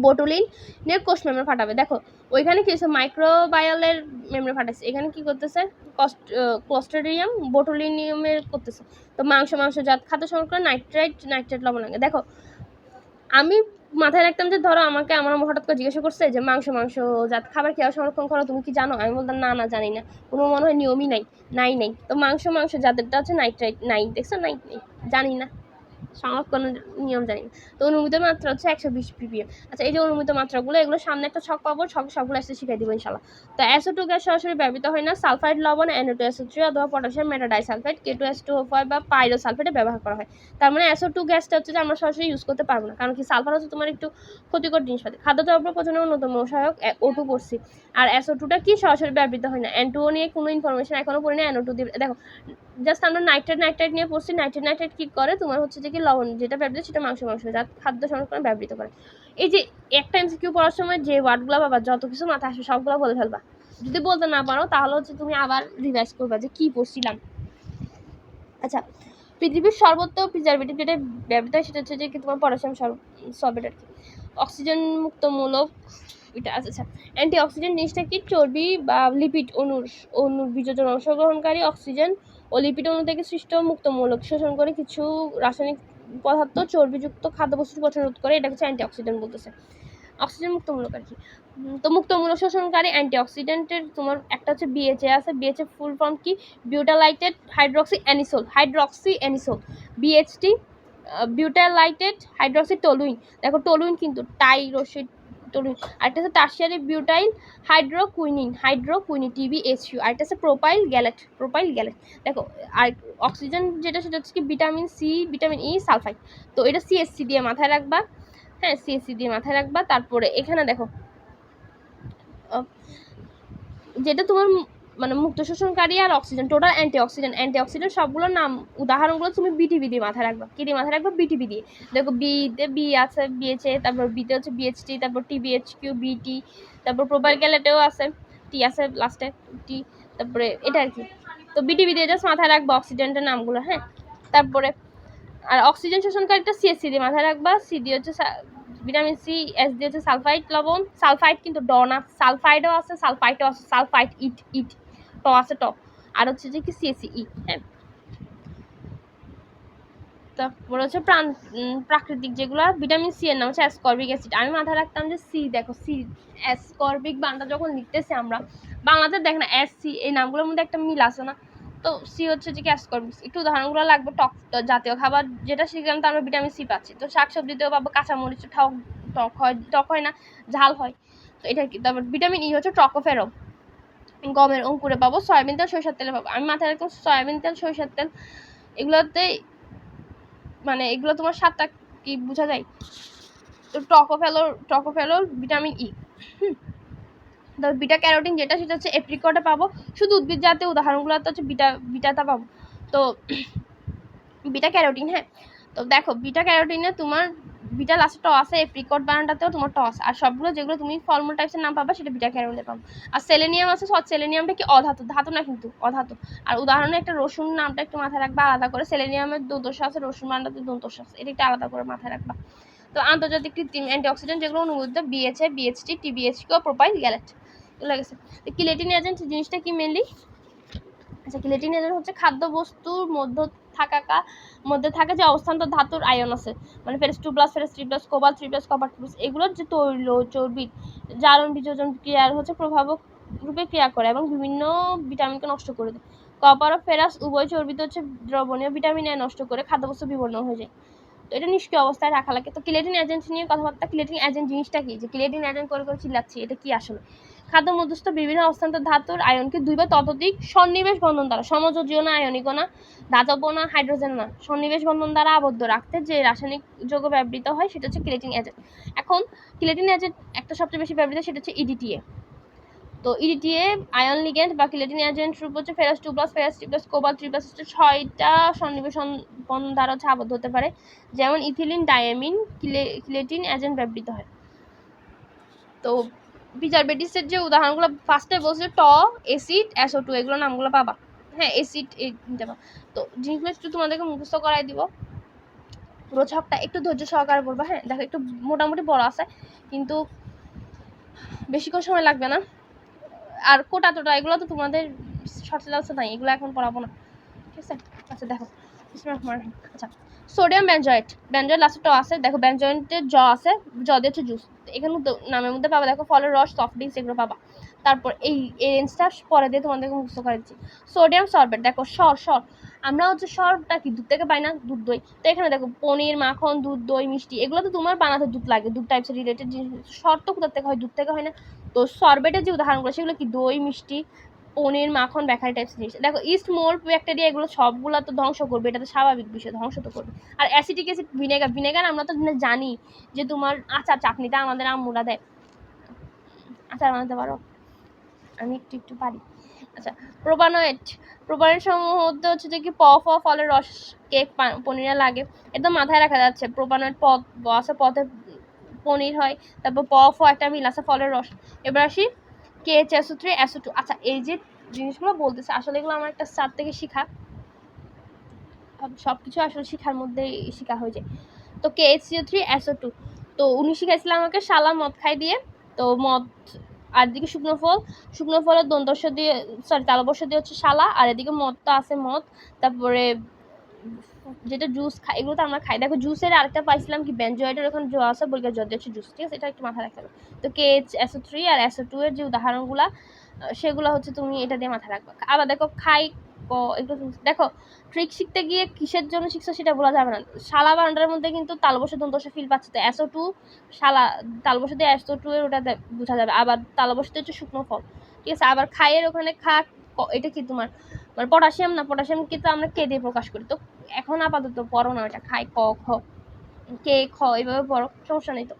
বোটুলিনের কোষ মেমব্রেন ফাটাবে। দেখো ওইখানে কি হচ্ছে? মাইক্রোবায়ালের মেমব্রেন ফাটাচ্ছে, এখানে কি করতেছে? ক্লোস্ট্রিডিয়াম বোটুলিনিয়ামের করতেছে। তো মাংসজাত খাদ্য সংরক্ষণ নাইট্রেট লবণ লাগে। দেখো আমি মাথায় রাখতাম যে ধরো আমাকে আমার হঠাৎ করে জিজ্ঞাসা করছে যে মাংসজাত খাবার কীভাবে সংরক্ষণ করো, তুমি কি জানো? আমি বলতাম না জানি না, কোনো মনে হয় নিয়মই নাই। তো মাংসজাতেরটা হচ্ছে নাইট্রেট, নাই, দেখছো, নাই, জানি না, সংরক্ষণের নিয়ম জানি না। তো অনুমিত মাত্রা হচ্ছে 120 ppm। আচ্ছা, এই যে অনুমিত মাত্রাগুলো এগুলো সামনে একটা ছক পাবো, সবগুলো আসতে শিখাই দিব ইনশাল্লাহ। তো SO2 গ্যাস সরাসরি ব্যবহৃত হয় না। সালফাইড লবণ NO2SO3 অথবা পটাশিয়াম মেটাডাইসালফাইড K2H2O5 বা পাইরোসালফেটে ব্যবহার করা হয়। তার মানে SO2 গ্যাসটা হচ্ছে যে আমরা সরাসরি ইউজ করতে পারবো না, কারণ কি সালফার হচ্ছে তোমার একটু ক্ষতিকর জিনিসপাতি। খাদ্যদ্রব্য পচনের অন্যতম সহায়ক O2 পড়ছি, আর SO2টা কি সরাসরি ব্যবহৃত হয় না। N2O নিয়ে কোনো ইনফরমেশন এখনো পড়ি না, NO2 দিয়ে দেখো জাস্ট আমরা নাইট্রেট নিয়ে পড়ছি। নাইট্রেট কি করে? তোমার হচ্ছে যে কি লবণ যেটা ব্যবহৃত সেটা মাংসজাত খাদ্য সংরক্ষণে ব্যবহৃত করে। এই যে একটা MCQ পড়ার সময় যে ওয়ার্ডগুলো বাবা যত কিছু মাথায় আসবে সবগুলো বলে ফেলবা। যদি বলতে না পারো তাহলে হচ্ছে তুমি আবার রিভাইজ করবা যে কি পড়ছিলাম। আচ্ছা, পৃথিবীর সর্বত্র প্রিজারভেটিভ যেটা ব্যবহৃত হয় সেটা হচ্ছে যে কি তোমার পটাশিয়াম সলভেট আর কি। অক্সিজেন মুক্তমূলক এটা। আচ্ছা, অ্যান্টিঅক্সিডেন্ট জিনিসটা কি? চর্বি বা লিপিড অণুর বিযোজন অংশগ্রহণকারী অক্সিজেন ও লিপিড অণু থেকে সৃষ্ট মুক্তমূলক শোষণ করে কিছু রাসায়নিক পদার্থ চর্বিযুক্ত খাদ্যবস্তু গঠন রোধ করে, এটা হচ্ছে অ্যান্টিঅক্সিডেন্ট বলতেছে। অক্সিজেন মুক্তমূলক আর কি। তো মুক্তমূলক শোষণকারী অ্যান্টিঅক্সিডেন্টের তোমার একটা হচ্ছে BHA আছে। BHA ফুল ফর্ম কি? Butylated hydroxy anisole. BHT butylated hydroxy toluene. দেখো টলুইন কিন্তু টাইরোসিড টলুইন। আরেকটা হচ্ছে টার্সিয়ারি বিউটাইল হাইড্রোকুইনিন TBHQ। আরেকটা হচ্ছে প্রোপাইল গ্যালেট। দেখো আর অক্সিজেন যেটা সেটা হচ্ছে কি vitamin C, vitamin E, sulphide. তো এটা CHC দিয়ে মাথায় রাখবা, হ্যাঁ, CHC দিয়ে মাথায় রাখবা। তারপরে এখানে দেখো যেটা তোমার মানে মুক্ত শোষণকারী আর অক্সিজেন টোটাল অ্যান্টিঅক্সিডেন্ট সবগুলোর নাম উদাহরণগুলো তুমি BTB দিয়ে মাথায় রাখবা। কি দিয়ে মাথায় রাখবা? BTB দিয়ে। দেখো বি আছে BHA, তারপর বিতে হচ্ছে BHT, তারপর TBHQ, BT, তারপর প্রোপাইল গ্যালেটেও আছে, টি আছে লাস্টে, টি। তারপরে এটা আর কি। তো BTB দিয়ে জাস্ট মাথায় রাখবা অক্সিডেন্টের নামগুলো, হ্যাঁ। তারপরে আর অক্সিজেন শোষণকারীটা CHC দিয়ে মাথায় রাখবা। সি দিয়ে হচ্ছে ভিটামিন সি, S দিয়ে হচ্ছে সালফাইড লবণ। সালফাইড কিন্তু ড না, সালফাইডও আছে, সালফাইটও আছে, সালফাইড ইট ট আছে ট। আর হচ্ছে যে কি CHCE, হ্যাঁ। তারপর হচ্ছে প্রাকৃতিক যেগুলো ভিটামিন সি এর নাম হচ্ছে অ্যাসকর্বিক অ্যাসিড। আমি মাথায় রাখতাম যে সি, দেখো সি অ্যাসকর্বিক বানটা যখন লিখতেছি আমরা বাংলাতে দেখ না এস সি, এই নামগুলোর মধ্যে একটা মিল আছে না? তো সি হচ্ছে যে কি অ্যাসকর্বিক। একটু উদাহরণগুলো লাগবে। টক জাতীয় খাবার যেটা শিখলাম তো আমরা ভিটামিন সি পাচ্ছি। তো শাকসবজিতেও পাবো, কাঁচামরিচ টক হয় না, ঝাল হয়। তো এটা কি? তারপর ভিটামিন ই হচ্ছে ট্রকোফেরো, গমের অঙ্কুরে পাবো। সয়াবিন তেল, সরিষার তেলে পাবো। আমি মাথায় রাখতাম সয়াবিন তেল, সরিষার তেল এগুলোতে মানে এগুলো তোমার স্বাদটা কি বোঝা যায়। তো ট্রকোফেলোর ভিটামিন ই। তারপর বিটা ক্যারোটিন যেটা, সেটা হচ্ছে এপ্রিকটে পাবো। শুধু উদ্ভিদ জাতীয় উদাহরণগুলোতে হচ্ছে বিটাটা পাবো। তো বিটা ক্যারোটিন, হ্যাঁ। তো দেখো বিটা ক্যারোটিনে তোমার বিটা লাস্টে ট আছে, এপ্রিকট বানানটাতেও তোমার ট আছে। আর সবগুলো যেগুলো তুমি ফলমূল টাইপসের নাম পাবা সেটা বিটা ক্যারোটিনে পাবো। আর সেলেনিয়াম আছে, সেলেনিয়ামটা কি অধাতু, ধাতু না কিন্তু অধাতু। আর উদাহরণে একটা রসুন নামটা একটু মাথায় রাখবা আলাদা করে। সেলেনিয়ামের দন্তস আছে, রসুন বানানটাতে দন্তস আছে, এটা একটা আলাদা করে মাথায় রাখবা। তো আন্তর্জাতিক কৃত্রিম অ্যান্টিঅক্সিডেন্ট যেগুলো অনুমোদিত বিএচএ, বিএচটি, টিবিএচকে, প্রোপাইল, গ্যালেট এগুলো গেছে। কিলেটিন এজেন্ট জিনিসটা কি মেনলি? আচ্ছা, কিলেটিন এজেন্ট হচ্ছে খাদ্যবস্তুর মধ্যে থাকে যে অবস্থান্তর ধাতুর আয়ন আছে, মানে ferrous 2 plus, ferrous 3 plus, cobalt 3 plus, copper 2 plus, এগুলোর যে তৈল চর্বি জারণ বিযোজন ক্রিয়ার হচ্ছে প্রভাবক রূপে ক্রিয়া করে এবং বিভিন্ন ভিটামিনকে নষ্ট করে দেয়। কপার ও ফেরাস উভয় চর্বিতে হচ্ছে দ্রবণীয় ভিটামিন এ নষ্ট করে খাদ্যবস্তু বিবর্ণ হয়ে যায়। তো এটা নিষ্ক্রিয় অবস্থায় রাখা লাগে। তো কিলেটিন এজেন্ট নিয়ে কথাবার্তা। কিলেটিন এজেন্ট জিনিসটা কি? যে কিলেটিন এজেন্ট করে চিল্লাচ্ছি, এটা কি আসলে? খাদ্য মধ্যস্থ বিভিন্ন অবস্থান্তর ধাতুর আয়নকে দুই বা ততোধিক সন্নিবেশ বন্ধন দ্বারা, সমযোজীয় না, আয়নিক না, ধাতব না, হাইড্রোজেন না, সন্নিবেশ বন্ধন দ্বারা আবদ্ধ রাখতে যে রাসায়নিক যৌগ ব্যবহৃত হয় সেটা হচ্ছে কিলেটিন এজেন্ট। এখন কিলেটিন এজেন্ট একটা সবচেয়ে বেশি ব্যবহৃত, সেটা হচ্ছে ইডিটিএ। তো ইডিটিএ আয়ন লিগ্যান্ড বা কিলেটিন এজেন্ট রূপ হচ্ছে ferrous 2 plus, ferrous 3 plus, cobalt 3 plus, 6টা সন্নিবেশ বন্ধন দ্বারা হচ্ছে আবদ্ধ হতে পারে। যেমন ইথিলিন, ডায়ামিন, কিলেটিন এজেন্ট ব্যবহৃত হয়। তো প্রিজারভেটিভসের যে উদাহরণগুলো ফার্স্টে বলছে ট, অ্যাসিড, SO2 এগুলো নামগুলো পাবা। হ্যাঁ, অ্যাসিড পাবা। তো জিনিসগুলো একটু তোমাদেরকে মুখস্থ করাই দিব। পুরো ছকটা একটু ধৈর্য সহকারে পড়বা। হ্যাঁ, দেখো একটু মোটামুটি বড় আছে, কিন্তু বেশিক্ষণ সময় লাগবে না। আর কোটা টোটা এগুলো তো তোমাদের শর্ট সিলেবাসে নাই, এগুলো এখন পড়াবো না, ঠিক আছে? আচ্ছা দেখো, আচ্ছা সোডিয়াম বেনজয়েট লাস্টে ট আছে। দেখো বেনজয়েন্টের জ আছে, জ দিয়ে হচ্ছে জুস। এখানে নামের মধ্যে পাবা, দেখো ফলের রস, সফট ড্রিঙ্কস এগুলো পাবা। তারপর এই রেঞ্জটা পরে দিয়ে তোমাদেরকে মুখস্থ করে দিচ্ছি। সোডিয়াম সরবেট, দেখো সর আমরা হচ্ছে সরটা কি দুধ থেকে পাই না, দুধ দই। তো এখানে দেখো পনির, মাখন, দুধ, দই, মিষ্টি এগুলো তো তোমার বানাতে দুধ লাগে, দুধ টাইপসের রিলেটেড জিনিস। সর তো কোথা থেকে হয়? দুধ থেকে হয় না? তো সরবেটের যে উদাহরণগুলো সেগুলো কি দই, মিষ্টি, পনির, মাখন, বেকারি টাইপস জিনিস। দেখো ইস্ট, মোল্ড, ব্যাকটেরিয়া এগুলো সবগুলো তো ধ্বংস করবে, এটা তো স্বাভাবিক বিষয়, ধ্বংস তো করবে। আর অ্যাসিটিক অ্যাসিড, ভিনেগার আমরা তো জানি যে তোমার আচার চাটনিটা আমাদের আম্মুরা দেয়, আচার বানাতে পারো? আমি একটু পারি। আচ্ছা, প্রোপানয়েড সমূহ মধ্যে হচ্ছে যে কি ফলের রস, কেক, পনিরে লাগে, একদম মাথায় রাখা যাচ্ছে। প্রোপানয়েড আছে, পথে পনির হয়। তারপর একটা মিল আছে, ফলের রস। এবার আসি KHSO3, SO2। আচ্ছা, এই যে জিনিসগুলো বলতেছে আসলে এগুলো আমার একটা স্যার থেকে শেখা, সবকিছু আসলে শিখার মধ্যে শেখা হয়ে যায়। তো KHCO3, SO2, তো উনি শিখাইছিলেন আমাকে শালা মদ খাই দিয়ে। তো মদ, আর এদিকে শুকনো ফলের দন্তস্ব দিয়ে, সরি তালবস্য দিয়ে হচ্ছে শালা, আর এদিকে মদটা আছে মদ। তারপরে যেটা জুস খাই, এগুলো তো আমরা খাই। দেখো জুসের আরেকটা পাইছিলাম কি বেনজয়েডের, ওখানে জ আছে বলকে জ দিয়ে হচ্ছে জুস, ঠিক আছে? এটা একটু মাথায় রাখতে হবে। তো KHSO3 আর SO2 এর যে উদাহরণগুলা সেগুলো হচ্ছে তুমি এটা দিয়ে মাথায় রাখবা। আবার দেখো এগুলো দেখো ট্রিক শিখতে গিয়ে কিসের জন্য শিখছো সেটা বলা যাবে না। শালা বান্ডারের মধ্যে কিন্তু তালবস্য দন্তস্ব ফিল পাচ্ছে, তো SO2 শালা, তালবস্য দিয়ে SO2 এর ওটা বোঝা যাবে। আবার তালবস্য হচ্ছে শুকনো ফল, ঠিক আছে? আবার খাইয়ের ওখানে এটা কি তোমার মানে পটাশিয়াম না, পটাশিয়াম কিন্তু আমরা কে দিয়ে প্রকাশ করি। তো এখন আপাতত পড়ো না ওটা, খাই ক খ, কে খ এইভাবে পড়ো, সমস্যা নেই তো,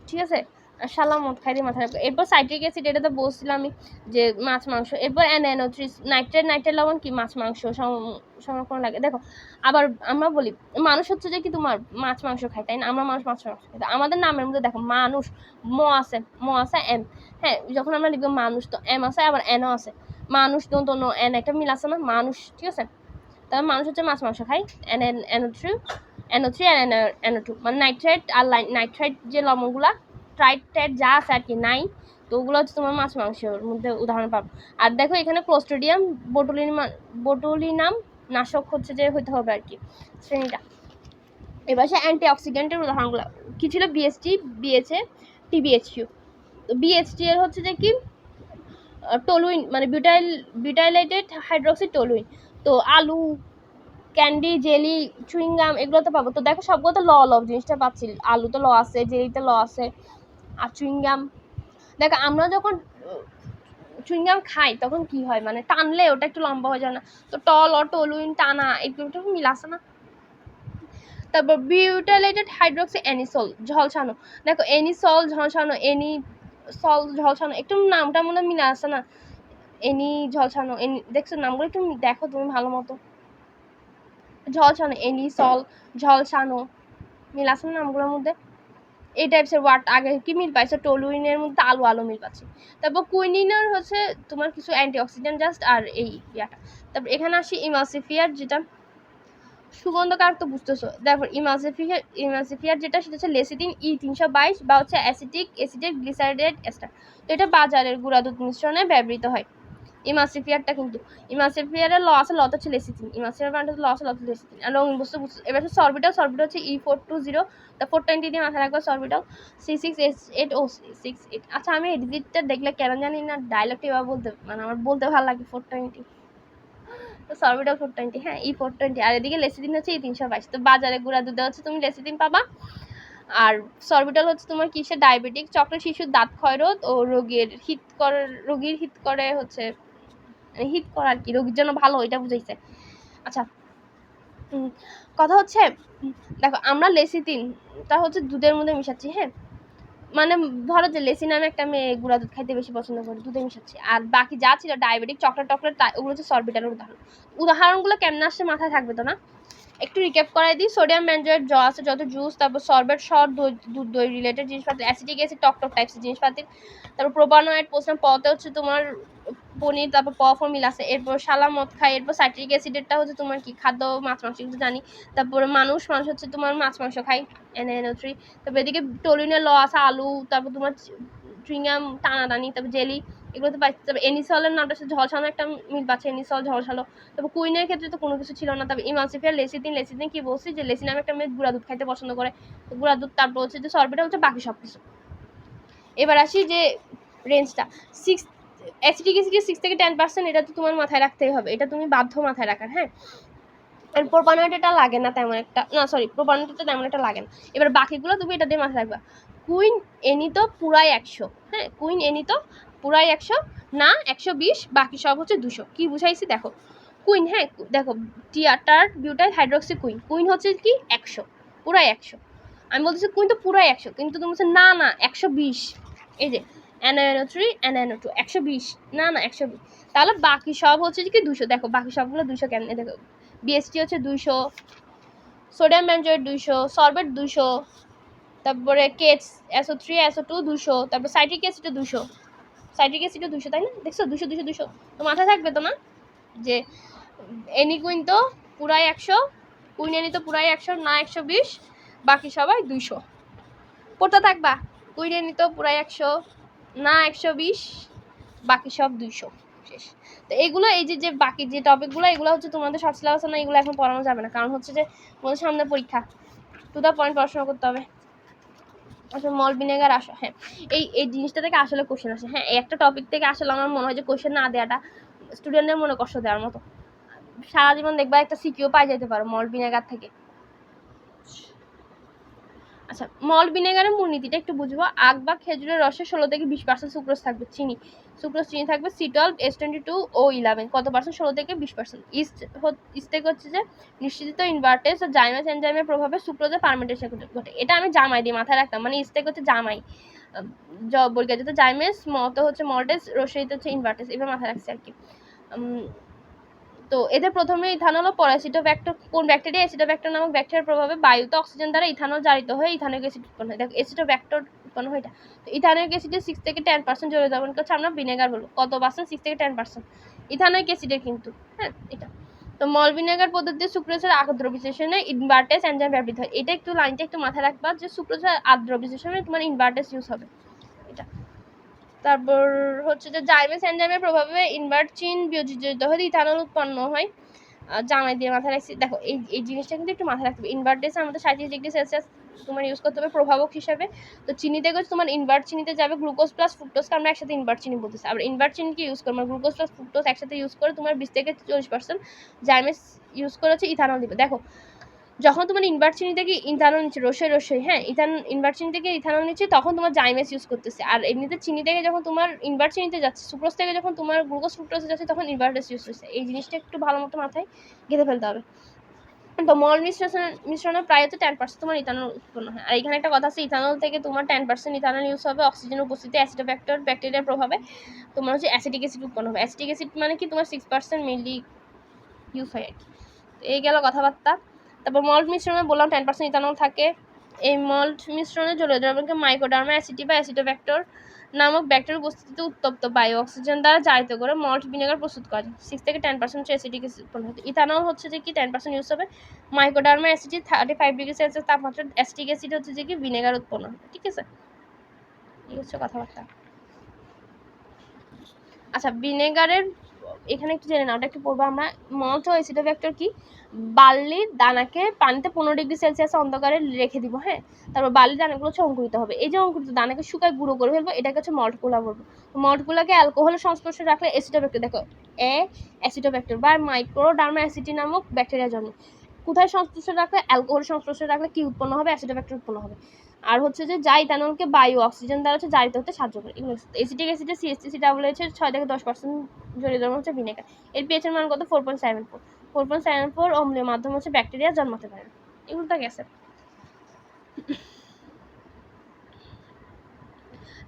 ঠিক আছে? শালা মদ খাই দিয়ে মাথায় রাখবো। এরপর সাইট্রিক অ্যাসিড, এটা তো বলছিলাম আমি যে মাছ মাংস। এরপর NaNO3 নাইট্রেট লবণ কি মাছ মাংস সংরক্ষণ লাগে। দেখো আবার আমরা বলি মানুষ হচ্ছে যে কি তোমার মাছ মাংস খায়, তাই না? আমরা মাছ মাংস খাই। আমাদের নামের মধ্যে দেখো মানুষ ম আছে এম, হ্যাঁ, যখন আমরা লিখবো মানুষ তো এম আছে, আবার এনও আছে। মানুষ দন্ত নো এন, একটা মিল আছে না, মানুষ, ঠিক আছে? তাহলে মানুষ হচ্ছে মাছ মাংস খায়। NaNO3 আর NO2 মানে নাইট্রেট আর নাইট্রেট যে লবণগুলা, ট্রাইট্রেট যা আছে আর কি নাই, তো ওগুলো হচ্ছে তোমার মাছ মাংসের মধ্যে উদাহরণ পাবো। আর দেখো এখানে ক্লোস্ট্রিডিয়াম বোটুলিনাম নাশক হচ্ছে যে হইতে হবে আর কি শ্রেণীটা। এবার সে অ্যান্টিঅক্সিডেন্টের উদাহরণগুলো কী ছিল, বিএসটি, বিএচএ, টিবিএচইউ। তো বিএসটি এর হচ্ছে যে কি টলুইন, মানে বিউটাইলেটেড হাইড্রোক্সি টলুইন। তো আলু, ক্যান্ডি, জেলি, চুইংগাম এগুলো তো পাবো। তো দেখো সবগুলো তো ল জিনিসটা পাচ্ছি, আলু তো ল আছে, জেলিতে ল আছে, আর চুইংগাম। দেখো আমরা যখন চুইংগাম খাই তখন কি হয়, মানে টানলে ওটা একটু লম্বা হয়ে যায় না? তো টল ও টলুইন টানা এগুলো একটু মিল আছে না? তারপর বিউটাইলেটেড হাইড্রোক্সি অ্যানিসল ঝলসানো। দেখো এনিসল ঝলসানো, এনিসল ঝলসানো একটু নামটা মনে মিল আছে না? এনি ঝলসানো, এনি দেখছো নামগুলো একটু দেখো তুমি ভালো মতো। ঝলসানো, এনিসল, ঝলসানো মিল আছে না নামগুলোর মধ্যে? এই টাইপসের ওয়ার্ড আগে কি মিল পাইছো? টলুইনের মধ্যে আলু মিল পাচ্ছি। তারপর কুইনিনের হচ্ছে তোমার কিছু অ্যান্টিঅক্সিডেন্ট জাস্ট, আর এই ইয়াটা। তারপর এখানে আসি ইমাসিফিয়ার, যেটা সুগন্ধকারক তো বুঝতেছো। দেখো ইমাসিফিয়ার যেটা, সেটা হচ্ছে লেসিথিন E322 বা হচ্ছে অ্যাসিটিক গ্লিসারিডেড এস্টার। তো এটা বাজারের গুঁড়া দুধ মিশ্রণে ব্যবহৃত হয়। ইমাসিফিয়ারটা কিন্তু ইমাসিফিয়ারের ল আছে, লটা হচ্ছে লেসিথিন। ইমাসিফিয়ার মানে ল আছে, লটা লেসিথিন। আর রঙিন বস্তু এবার হচ্ছে সরবিটাল হচ্ছে E420, তা 420 দিয়ে মাথায় রাখবে। সরবিটাল C6H8O68। আচ্ছা আমি এডিটটা দেখলে কেন জানি না ডায়লগটা এবার বলতে, মানে আমার বলতে ভালো লাগে 420। তো সরবিটাল 420, হ্যাঁ E420। আর এদিকে লেসিথিন হচ্ছে E322। তো বাজারে গুঁড়া দুধে হচ্ছে তুমি লেসিথিন পাবা। আর সরবিটাল হচ্ছে তোমার কিসে, ডায়াবেটিক, চক্র শিশুর দাঁত ক্ষয়রোধ ও রোগীর হিত করে হচ্ছে, হিট করা আর কি, রোগীর জন্য ভালো, এটা বুঝাইছে। আচ্ছা কথা হচ্ছে দেখো আমরা লেসিথিন তা হচ্ছে দুধের মধ্যে মিশাচ্ছি, হ্যাঁ মানে ধরো যে লেসি নামে একটা মেয়ে গুঁড়া দুধ খাইতে বেশি পছন্দ করে, দুধে মিশাচ্ছি। আর বাকি যা ছিল ডায়াবেটিক, চকলেট ওগুলো হচ্ছে সরবিটালের উদাহরণগুলো কেমন আসছে মাথায় থাকবে তো না? একটু রিক্যাপ করাই দিই। সোডিয়াম বেনজয়েড জ আছে যত জুস, তারপর সরবেট সর, দুধ দই রিলেটেড জিনিসপাতি, অ্যাসিটিক অ্যাসিড টক টাইপসের জিনিসপাতি। তারপর প্রোপানয়েড পোষণ পতে হচ্ছে তোমার পনির, তারপর ফর্মিল আছে। এরপর সালাম মদ খাই। এরপর সাইট্রিক অ্যাসিডেরটা হচ্ছে তোমার কি খাদ্য, মাছ মাংস কিন্তু জানি। তারপরে মানুষ হচ্ছে তোমার মাছ মাংস খাই, NaNO3। তারপর এদিকে টলিনের ল আছে, আলু, তারপর তোমার চুইংগাম টানাটানি, তারপর জেলি এগুলো তো পাচ্ছি। তারপর এনিসলের নামটা হচ্ছে ঝলসানো, একটা মিল পাচ্ছে, এনিসল ঝলসালো। তারপর কুইনের ক্ষেত্রে তো কোনো কিছু ছিল না। তারপর ইমাসিফিয়ার, লেসিথিন কি বলছি যে লেসিন নামে একটা মেয়ে গুঁড়া দুধ খাইতে পছন্দ করে, গুঁড়া দুধ। তারপর হচ্ছে যে সরবিটা হচ্ছে বাকি সব কিছু। এবার আসি যে রেঞ্জটা 6 অ্যাসিটিক অ্যাসিড 6 থেকে 10%, এটা তো তোমার মাথায় রাখতেই হবে, এটা তুমি বাধ্য মাথায় রাখার, হ্যাঁ। আর প্রোপানয়েডটা লাগে না তেমন একটা, না সরি প্রোপানয়েডটা তেমন একটা লাগে না। এবার বাকিগুলো তুমি এটা দিয়ে মাথায় রাখবা। কুইন এনি তো পুরাই 100, হ্যাঁ কুইন এনি তো পুরাই 100 না 120, বাকি সব হচ্ছে 200। কি বুঝাইছি দেখো, কুইন, হ্যাঁ দেখো টিয়াটার বিউটাইল হাইড্রোক্সি কুইন হচ্ছে কি 100, পুরাই 100। আমি বলতেছি কুইন তো পুরাই 100, কিন্তু তুমি বলছো না 120। এই যে NaNO3 NaNO2 120, না 120। তাহলে বাকি সব হচ্ছে কি 200। দেখো বাকি সবগুলো 200 কেন, দেখো বিএসটি হচ্ছে 200, সোডিয়াম বেনজয়েড 200, সরবেট 200, তারপরে কেটস SO3 SO2 200, তারপর সাইট্রিক অ্যাসিডও 200, তাই না? দেখছো 200 200 200। তো মাথায় থাকবে তো না যে এনি কুইন তো পুরাই 100, কুইন এনি তো পুরাই 100 না 120, বাকি সবাই 200 পড়তে থাকবা। কুইন এনি তো পুরাই 100 না 120, বাকি সব 200, শেষ। তো এগুলো এই যে বাকি যে টপিকগুলো এগুলো হচ্ছে তোমাদের শর্ট সিলেবাস না, এগুলো এখন পড়ানো যাবে না, কারণ হচ্ছে যে তোমাদের সামনে পরীক্ষা, টু দ্য পয়েন্ট পড়াশোনা করতে হবে। আসলে মল ভিনেগার আসো, হ্যাঁ এই জিনিসটা থেকে আসলে কোশ্চেন আসে, হ্যাঁ এই একটা টপিক থেকে আসলে আমার মনে হয় যে কোশ্চেন না দেওয়াটা স্টুডেন্টদের মনে কষ্ট দেওয়ার মতো। সারা জীবন দেখবা একটা সিকিউ পাই যেতে পারো মল ভিনেগার থেকে। আচ্ছা মল ভিনেগারের মূলনীতিটা একটু বুঝবো। আখ বা খেজুরের রসে 16 থেকে 20% সুক্রোজ থাকবে, চিনি থাকবে C12 S22 O11 কত পার্সেন্ট, 16 থেকে 20%। ইস্ট হচ্ছে যে নিশ্চিত ইনভার্টেজ ও জাইমাস এনজাইমের প্রভাবে সুক্রোজের ফার্মেন্টেশন ঘটে। এটা আমি জামাই দিয়ে মাথায় রাখতাম, মানে ইস্টেক হচ্ছে জামাই, বর্গাযুক্ত জাইমেস, মত হচ্ছে মল্টেজ, রসিত হচ্ছে ইনভার্টেজ, এবার মাথায় রাখছি আর কি। তো এদের প্রথমে ইথানল ও পরে অ্যাসিডোব্যাক্টর, কোন ব্যাকটেরিয়া অ্যাসিডোব্যাক্টর নামক ব্যাকটেরিয়ার প্রভাবে বায়ুতে অক্সিজেন দ্বারা ইথানল জারিত হয়ে ইথানিক অ্যাসিড উৎপন্ন হয়। দেখো অ্যাসিডোব্যাক্টর উৎপন্ন হয় এটা। তো ইথানিক অ্যাসিডের 6 থেকে 10% জড়িত হবে, হচ্ছে আমরা ভিনেগার বলবো, কত পার্সেন্ট, 6 থেকে 10%। ইথানিক অ্যাসিডের কিন্তু, হ্যাঁ এটা। তো মল ভিনেগার পদ্ধতিতে সুক্রোজের আর্দ্র বিশ্লেষণে ইনভার্টেজ এনজাইম ব্যবহৃত হয়। এটা একটু লাইনটা একটু মাথায় রাখবা যে সুক্রোজের আর্দ্র বিশ্লেষণে তোমার ইনভার্টেজ ইউজ হবে, এটা। তারপর হচ্ছে যে জাইমেস এনজাইমের প্রভাবে ইনভার্ট চিন বিয়োজিত হয়ে ইথানল উৎপন্ন হয়। জামাই দিয়ে মাথায় রাখছি। দেখো এই জিনিসটা কিন্তু একটু মাথায় রাখতে হবে। ইনভার্টেসে আমাদের 37°C তোমার ইউজ করতে হবে প্রভাবক হিসাবে। তো চিনিতে গেছে তোমার ইনভার্ট চিনিতে যাবে গ্লুকোজ প্লাস ফ্রুক্টোজকে আমরা একসাথে ইনভার্ট চিনি বলতেছি। আবার ইনভার্ট চিনিকে ইউজ করে মানে গ্লুকোজ প্লাস ফ্রুক্টোজ একসাথে ইউজ করে তোমার 20 থেকে 40% জাইমেস ইউজ করে হচ্ছে ইথানল দিবে। দেখো যখন তোমার ইনভার্ট চিনি থেকে ইথানল নিচ্ছে রসই হ্যাঁ ইনভার্ট চিনি থেকে ইথানল নিচ্ছে তখন তোমার জাইমেস ইউজ করতেছে। আর এমনিতে চিনি থেকে যখন তোমার ইনভার্ট চিনিতে যাচ্ছে সুক্রোজ থেকে যখন তোমার গ্লুকোজ ফ্রুক্টোজে যাচ্ছে তখন ইনভার্টেস ইউজ করছে। এই জিনিসটা একটু ভালো মতো মাথায় গেঁথে ফেলতে হবে। তো মল মিশ্রণে প্রায় তো 10% তোমার ইথানল উৎপন্ন হয়। আর এখানে একটা কথা আছে, ইথানল থেকে তোমার 10% ইথানল ইউজ হবে অক্সিজেনের উপস্থিতি অ্যাসিডোব্যাক্টেরিয়া ব্যাকটেরিয়ার প্রভাবে তোমার হচ্ছে অ্যাসিটিক অ্যাসিড উৎপন্ন হবে। অ্যাসিটিক অ্যাসিড মানে কি তোমার 6% মেনলি ইউজ হয় আর কি। এই গেল কথাবার্তা। তারপর মল্ট মিশ্রণে বললাম 10% ইথানল থাকে। এই মল্ট মিশ্রণে জলীয় দ্রবণকে মাইক্রোডার্মা অ্যাসিডি বা অ্যাসিডোব্যাক্টর নামক ব্যাকটেরিয়ার উপস্থিতিতে উত্তপ্ত বায়ু অক্সিজেন দ্বারা জারিত করে মল্ট ভিনেগার প্রস্তুত করে। 6 থেকে 10% হচ্ছে অ্যাসিডিক অ্যাসিড উৎপন্ন হয়। ইথানল হচ্ছে যে কি 10% ইউজ হবে। মাইক্রোডার্মা অ্যাসিডি 35°C তাপমাত্রা অ্যাসিটিক অ্যাসিড হচ্ছে যে কি ভিনেগার উৎপন্ন হয়। ঠিক আছে, এই হচ্ছে কথাবার্তা। আচ্ছা ভিনেগারের এখানে একটু জেনে নাও, ওটা একটু পড়বো আমরা। মল্ট ও অ্যাসিডোব্যাক্টর কি, বার্লির দানাকে পানিতে 15°C অন্ধকারে রেখে দিব। হ্যাঁ, তারপর বার্লির দানাগুলো হচ্ছে অঙ্কুরিত হবে। এই যে অঙ্কুরিত দানাকে শুকায় গুঁড়ো করে ফেলবো, এটাকে হচ্ছে মল্ট গুলা বলবো। মল্টগুলোকে অ্যালকোহলের সংস্পর্শে রাখলে অ্যাসিডোব্যাক্টর, দেখো অ্যাসিডোব্যাক্টর বা মাইক্রোডার্মা অ্যাসিডি নামক ব্যাকটেরিয়া জন্ম। কোথায় সংস্পর্শে রাখলে, অ্যালকোহলের সংস্পর্শে রাখলে কি উৎপন্ন হবে, অ্যাসিডোব্যাক্টর উৎপন্ন হবে। আর হচ্ছে যে যা ইথানলকে বায়ু অক্সিজেন দ্বারা হচ্ছে জারিত হতে সাহায্য করে। এগুলো অ্যাসিটিক অ্যাসিডে CH3COOH 6 থেকে 10% জলীয় দ্রবণ হচ্ছে ভিনেগার। এর পিএইচ এর মান কত 4.74 অম্লীয় মাধ্যম হচ্ছে ব্যাকটেরিয়া জন্মাতে পারে। এগুলো তো গেছে।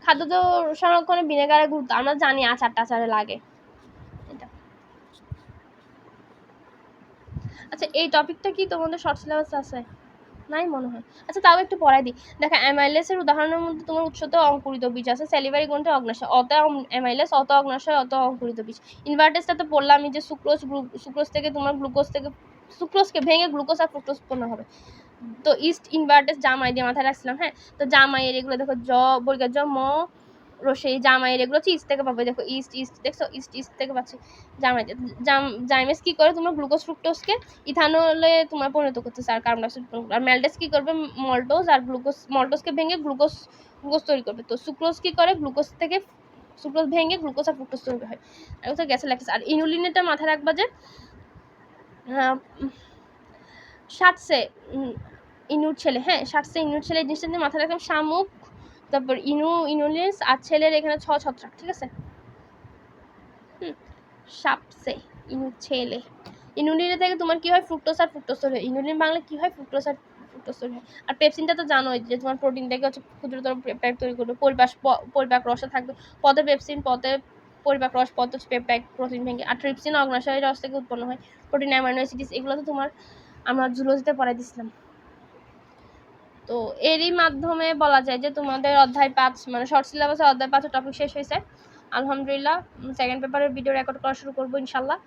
খাদ্য সংরক্ষণে ভিনেগারের গুরুত্ব আমরা জানি, আচার টাচারে লাগে এটা। আচ্ছা এই টপিকটা কি তোমাদের শর্ট সিলেবাস আছে? নাই মনে হয়। আচ্ছা তাও একটু পড়াই দিই। দেখো অ্যামাইলেসের উদাহরণের মধ্যে তোমার উৎসতে অঙ্কুরিত বীজ আছে, সেলিভারি গ্রন্থে অগ্নাশয়, অত অ্যামাইলেস অত অগ্নাশয় অত অঙ্কুরিত বীজ। ইনভার্টেসটা তো পড়লামই যে সুক্রোজ থেকে তোমার সুক্রোজকে ভেঙে গ্লুকোজ আর ফ্রুক্টোজ উৎপন্ন হবে। তো ইস্ট ইনভার্টেস জামাই দিয়ে মাথায় রাখছিলাম। হ্যাঁ, তো জামাইয়ের এগুলো দেখো বর্গের ম রসই জামাইয়ের এগুলো হচ্ছে ইস্ট থেকে পাবে। দেখো ইস্ট দেখছো ইস্ট থেকে পাচ্ছি। জাইমেস কি করে তোমার গ্লুকোজ ফ্রুক্টোজকে ইথানলে তোমার পরিণত করতেছে আর কার্বন ডাইঅক্সাইড উৎপন্ন করে। আর ম্যালটেস কি করবে, মল্টোজকে ভেঙে গ্লুকোজ তৈরি করবে। তো সুক্রোজ কি করে, সুক্রোজ ভেঙে গ্লুকোজ আর ফ্রুক্টোজ তৈরি হয়। আর হচ্ছে গ্যাসের ল্যাকটেজ। আর ইনুলিনটা মাথায় রাখবা যে ষাটসে ইনুর ছেলে, হ্যাঁ ষাটসে ইনুর ছেলে এই জিনিসটা নিয়ে মাথায় রাখলাম। শামুক, তারপর ইনুলিনস আর ছেলের এখানে ছত্রাক। ঠিক আছে, সাপসে ইনুর ছেলে। ইনুলিনে থেকে তোমার কি হয়, ফ্রুক্টোজ আর ফ্রুক্টোজ তৈরি হয়। ইনুলিন বাংলা কি হয়, ফ্রুক্টোজ আর ফ্রুক্টোজ তৈরি হয়। আর পেপসিনটা তো জানোই যে তোমার প্রোটিন থেকে হচ্ছে ক্ষুদ্রতর পেপটাইড তৈরি করবে। পরিপাক রসে থাকবে, পদে পেপসিন, পদে পরিপাক রস, পদ হচ্ছে পেপটাইড প্রোটিন ভেঙে। আর ট্রিপসিন অগ্নাশয় রস থেকে উৎপন্ন হয়। প্রোটিন অ্যামাইনো অ্যাসিডস এগুলো তো তোমার আমরা জুলজিতে পড়াই দিছিলাম। তো এরই মাধ্যমে বলা যায় যে তোমাদের অধ্যায় 5 মানে শর্ট সিলেবাসে অধ্যায় 5 টপিক শেষ হয়েছে আলহামদুলিল্লাহ। সেকেন্ড পেপারের ভিডিও রেকর্ড করা শুরু করবো ইনশাল্লাহ।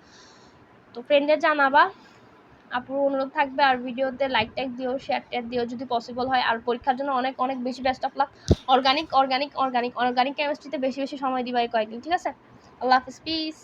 তো ফ্রেন্ডদের জানাবা, আপুর অনুরোধ থাকবে। আর ভিডিওতে লাইক টাইক দিও, শেয়ার টেয়ার দিও যদি পসিবল হয়। আর পরীক্ষার জন্য অনেক অনেক বেশি বেস্ট অফ লাক। অর্গানিক কেমিস্ট্রিতে বেশি বেশি সময় দিবা এই কয়েকদিন। ঠিক আছে, আল্লাহ হাফিজ, পিস।